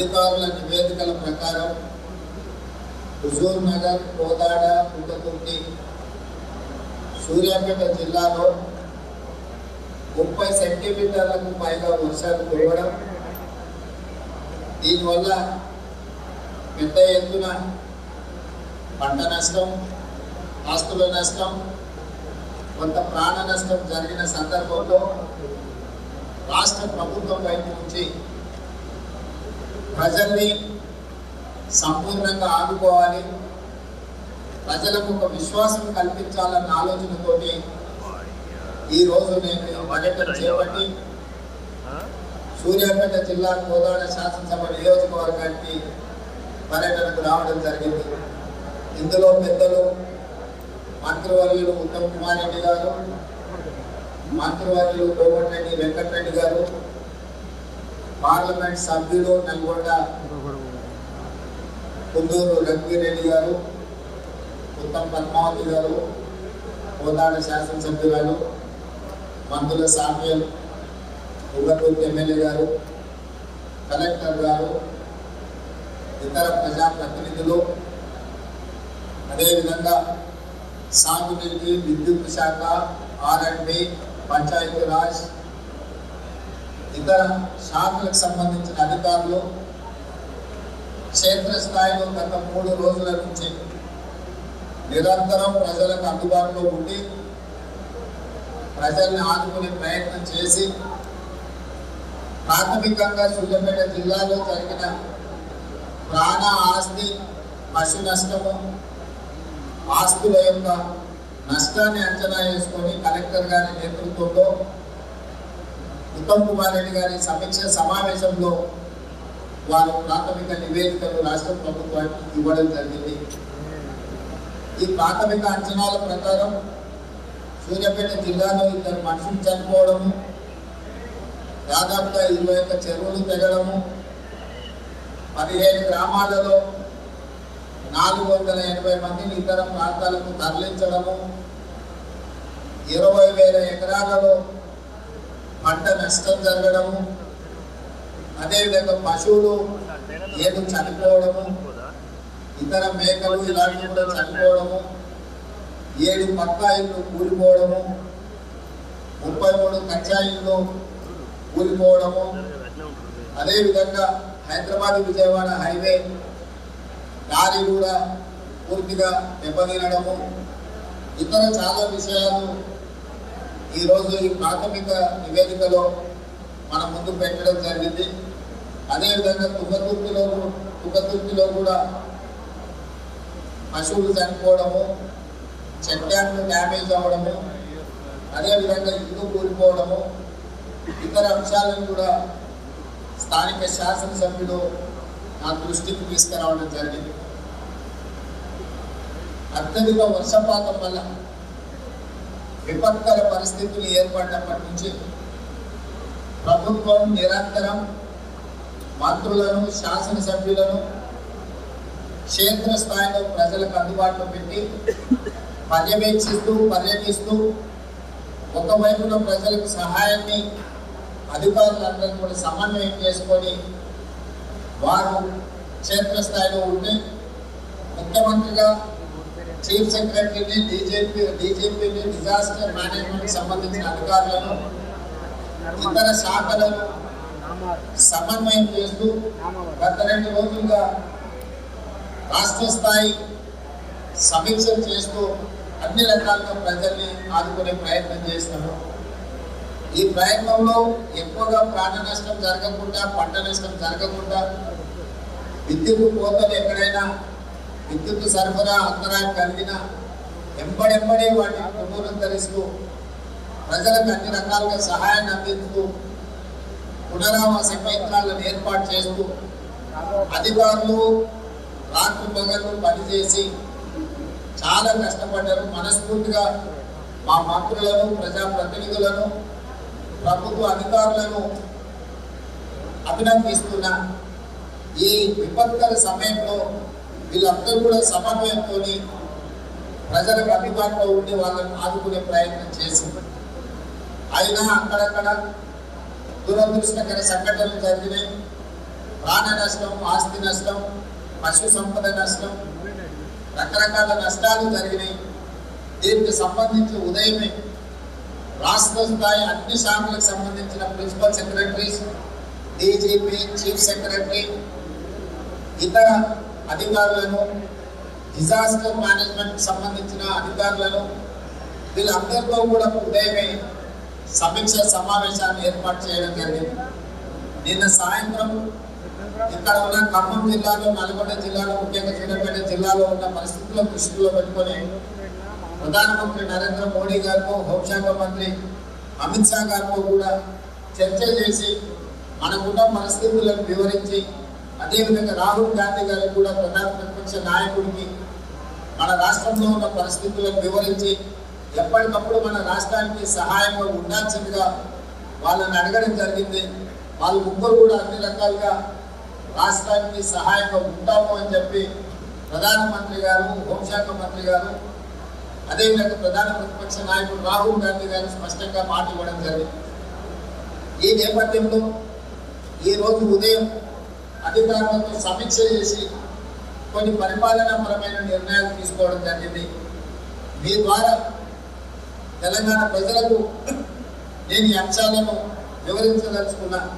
అధికారుల నివేదికల ప్రకారం హుజూర్ నగర్, కోదాడ, కుంటతుర్తి, సూర్యాపేట జిల్లాలో 30 సెంటీమీటర్లకు పైగా వర్షాలు కురవడం, దీనివల్ల పెద్ద ఎత్తున పంట నష్టం, ఆస్తుల నష్టం, కొంత ప్రాణ నష్టం జరిగిన సందర్భంలో రాష్ట్ర ప్రభుత్వం వైపు నుంచి ప్రజల్ని సంపూర్ణంగా ఆదుకోవాలి, ప్రజలకు ఒక విశ్వాసం కల్పించాలన్న ఆలోచనతోటి ఈరోజు నేను పర్యటన చేపట్టి సూర్యాపేట జిల్లా కోదాడ శాసనసభ నియోజకవర్గానికి పర్యటనకు రావడం జరిగింది. ఇందులో పెద్దలు మంత్రివర్యులు ఉత్తమ్ కుమార్ రెడ్డి గారు, మంత్రివర్యులు కోమటిరెడ్డి వెంకటరెడ్డి గారు, పార్లమెంట్ సభ్యులు నల్గొండ కుందూరు రఘువీరెడ్డి గారు, ఉత్తమ్ పద్మావతి గారు, కోదాడ శాసనసభ్యురాలు మందుల సామ్యుల్, ఉగటూరు ఎమ్మెల్యే గారు, కలెక్టర్ గారు, ఇతర ప్రజాప్రతినిధులు, అదేవిధంగా సాగునీటి, విద్యుత్ శాఖ, R&B, పంచాయతీరాజ్, ఇతర శాఖలకు సంబంధించిన అధికారులు క్షేత్రస్థాయిలో గత 3 రోజుల నుంచి నిరంతరం ప్రజలకు అందుబాటులో ఉండి ప్రజల్ని ఆదుకునే ప్రయత్నం చేసి ప్రాథమికంగా సూర్యాపేట జిల్లాలో జరిగిన ప్రాణ, ఆస్తి, పశు నష్టము, ఆస్తుల యొక్క నష్టాన్ని అంచనా వేసుకొని కలెక్టర్ గారి నేతృత్వంలో ఉత్తమ్ కుమార్ రెడ్డి గారి సమీక్ష సమావేశంలో వారు ప్రాథమిక నివేదికలు రాష్ట్ర ప్రభుత్వానికి ఇవ్వడం జరిగింది. ఈ ప్రాథమిక అంచనాల ప్రకారం సూర్యాపేట జిల్లాలో 2 మనుషులు చనిపోవడము, దాదాపుగా 21 చెరువులు తెగడము, 17 గ్రామాలలో 480 మందిని ఇతర ప్రాంతాలకు తరలించడము, 20,000 ఎకరాలలో పంట నష్టం జరగడము, అదేవిధంగా పశువులు 7 చనిపోవడము, ఇతర మేకలు ఇలాంటివి కూడా చనిపోవడము, 7 పక్కా ఇళ్ళు కూలిపోవడము, 33 కచ్చా ఇళ్ళు కూలిపోవడము, అదేవిధంగా హైదరాబాద్ విజయవాడ హైవే దారి కూడా పూర్తిగా దెబ్బతినడము, ఇతర చాలా విషయాలు ఈరోజు ఈ ప్రాథమిక నివేదికలో మనం ముందు పెట్టడం జరిగింది. అదేవిధంగా తుంగతుర్తిలో కూడా పశువులు చనిపోవడము, చెక్ డ్యామ్లు డ్యామేజ్ అవ్వడము, అదేవిధంగా ఇల్లు కూలిపోవడము, ఇతర అంశాలను కూడా స్థానిక శాసనసభ్యులు నా దృష్టికి తీసుకురావడం జరిగింది. అత్యధిక వర్షపాతం వల్ల విపత్కర పరిస్థితులు ఏర్పడినప్పటి నుంచి ప్రభుత్వం నిరంతరం మంత్రులను, శాసనసభ్యులను క్షేత్రస్థాయిలో ప్రజలకు అందుబాటులో పెట్టి పర్యటిస్తూ ఒకవైపున ప్రజలకు సహాయాన్ని అధికారులందరూ కూడా సమన్వయం చేసుకొని వారు క్షేత్రస్థాయిలో ఉండి ముఖ్యమంత్రిగా చీఫ్ సెక్రటరీని, డీజీపీని, డిజాస్టర్ మేనేజ్మెంట్ సంబంధించిన అధికారులను, ఇతర శాఖలను సమన్వయం చేస్తూ గత 2 రోజులుగా రాష్ట్ర స్థాయి సమీక్షలు చేస్తూ అన్ని రకాలుగా ప్రజల్ని ఆదుకునే ప్రయత్నం చేస్తున్నాం. ఈ ప్రయత్నంలో ఎక్కువగా ప్రాణ నష్టం జరగకుండా, పంట నష్టం జరగకుండా, విద్యుత్ కోతలు ఎక్కడైనా విద్యుత్ సరఫరా అంతరాయం కలిగినా ఎంబడెంబడే వాటిని పునరుద్ధరిస్తూ ప్రజలకు అన్ని రకాలుగా సహాయాన్ని అందిస్తూ పునరావాస కేంద్రాలను ఏర్పాటు చేస్తూ అధికారులు రాత్రి పగళ్ళు పనిచేసి చాలా కష్టపడ్డారు. మనస్ఫూర్తిగా మా మంత్రులను, ప్రజాప్రతినిధులను, ప్రభుత్వ అధికారులను అభినందిస్తున్నా. ఈ విపత్కర సమయంలో వీళ్ళందరూ కూడా సమన్వయంతో ప్రజలకు అందుబాటులో ఉండి వాళ్ళని ఆదుకునే ప్రయత్నం చేసింది. అయినా అక్కడక్కడ దురదృష్టకర సంఘటనలు జరిగినాయి. ప్రాణ నష్టం, ఆస్తి నష్టం, పశు సంపద నష్టం, రకరకాల నష్టాలు జరిగినాయి. దీనికి సంబంధించి ఉదయమే రాష్ట్ర స్థాయి అన్ని శాఖలకు సంబంధించిన principal secretaries, DGP, chief secretary, ఇతర అధికారులను, డిజాస్టర్ మేనేజ్మెంట్ సంబంధించిన అధికారులను వీళ్ళందరితో కూడా ఉదయమే సమీక్ష సమావేశాన్ని ఏర్పాటు చేయడం జరిగింది. నిన్న సాయంత్రం ఇక్కడ ఉన్న ఖమ్మం జిల్లాలో, నల్గొండ జిల్లాలో, ముఖ్యంగా సూర్యాపేట జిల్లాలో ఉన్న పరిస్థితులను దృష్టిలో పెట్టుకొని ప్రధానమంత్రి నరేంద్ర మోడీ గారితో, హోంశాఖ మంత్రి అమిత్ షా గారితో కూడా చర్చ చేసి మనకున్న పరిస్థితులను వివరించి, అదేవిధంగా రాహుల్ గాంధీ గారికి కూడా ప్రధాన ప్రతిపక్ష నాయకుడికి మన రాష్ట్రంలో ఉన్న పరిస్థితులను వివరించి ఎప్పటికప్పుడు మన రాష్ట్రానికి సహాయంగా ఉండాల్సిందిగా వాళ్ళని అడగడం జరిగింది. వాళ్ళు ముగ్గురు కూడా అన్ని రకాలుగా రాష్ట్రానికి సహాయంగా ఉంటాము అని చెప్పి ప్రధానమంత్రి గారు, హోంశాఖ మంత్రి గారు, అదేవిధంగా ప్రధాన ప్రతిపక్ష నాయకుడు రాహుల్ గాంధీ గారు స్పష్టంగా మాట ఇవ్వడం జరిగింది. ఈ నేపథ్యంలో ఈరోజు ఉదయం అధికారులతో సమీక్ష చేసి కొన్ని పరిపాలనాపరమైన నిర్ణయాలు తీసుకోవడం జరిగింది. మీ ద్వారా తెలంగాణ ప్రజలకు నేను ఈ అంశాలను వివరించదలుచుకున్నాను.